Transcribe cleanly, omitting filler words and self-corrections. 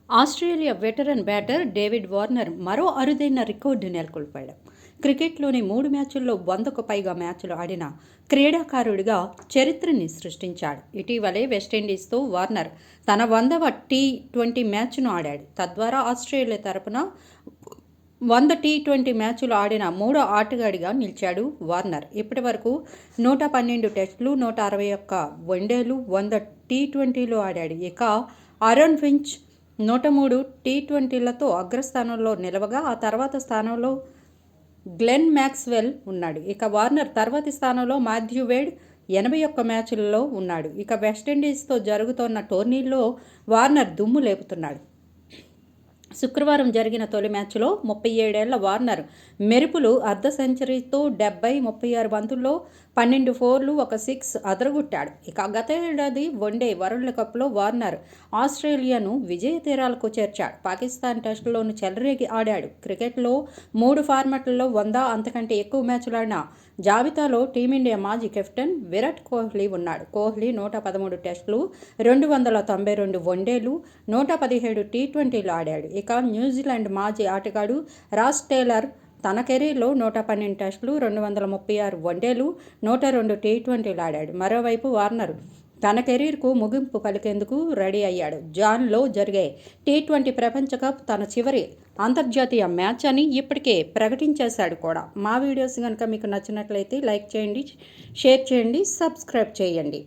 Australia veteran batter David Warner మరో అరుదైన record నెలకొల్పాడు. క్రికెట్లోని 3 మ్యాచుల్లో 100కు పైగా మ్యాచ్లు ఆడిన క్రీడాకారుడిగా చరిత్రని సృష్టించాడు. ఇటీవలే వెస్టిండీస్తో వార్నర్ తన 100వ టీ20 మ్యాచ్ను ఆడాడు. తద్వారా ఆస్ట్రేలియా తరపున 100 టీ20 మ్యాచ్లు ఆడిన 3వ ఆటగాడిగా నిలిచాడు వార్నర్. ఇప్పటి వరకు 112 టెస్టులు, 161 వన్డేలు, 100 టీ20లు ఆడాడు. ఇక ఆరోన్ ఫించ్ 103 టీ20లతో అగ్రస్థానంలో నిలవగా, ఆ తర్వాత స్థానంలో గ్లెన్ మ్యాక్స్వెల్ ఉన్నాడు. ఇక వార్నర్ తర్వాతి స్థానంలో మాథ్యూ వేడ్ 81 మ్యాచ్లలో ఉన్నాడు. ఇక వెస్టిండీస్తో జరుగుతోన్న టోర్నీల్లో వార్నర్ దుమ్ము లేపుతున్నాడు. శుక్రవారం జరిగిన తొలి మ్యాచ్లో 37 ఏళ్ల వార్నర్ మెరుపులు అర్ధ సెంచరీతో 36 బంతుల్లో 12 ఫోర్లు, 1 సిక్స్ అదరగొట్టాడు. ఇక గతేడాది వన్డే వరల్డ్ కప్లో వార్నర్ ఆస్ట్రేలియాను విజయ తీరాలకు చేర్చాడు. పాకిస్తాన్ టెస్టులోనూ చెలరేగి ఆడాడు. క్రికెట్లో 3 ఫార్మాట్లలో 100 అంతకంటే ఎక్కువ మ్యాచ్లు ఆడిన జాబితాలో టీమిండియా మాజీ కెప్టెన్ విరాట్ కోహ్లీ ఉన్నాడు. కోహ్లీ 113 టెస్టులు, 292 వన్డేలు, 117 టీ20లు ఆడాడు. ఇక న్యూజిలాండ్ మాజీ ఆటగాడు రాస్ టేలర్ తన కెరీర్లో 112 టెస్టులు, 236 వన్డేలు, 102 టీ20లు ఆడాడు. మరోవైపు వార్నర్ తన కెరీర్కు ముగింపు పలికేందుకు రెడీ అయ్యాడు. జాన్లో జరిగే టీ20 ప్రపంచ కప్ తన చివరి అంతర్జాతీయ మ్యాచ్ అని ఇప్పటికే ప్రకటించేశాడు కూడా. మా వీడియోస్ కనుక మీకు నచ్చినట్లయితే లైక్ చేయండి, షేర్ చేయండి, సబ్స్క్రైబ్ చేయండి.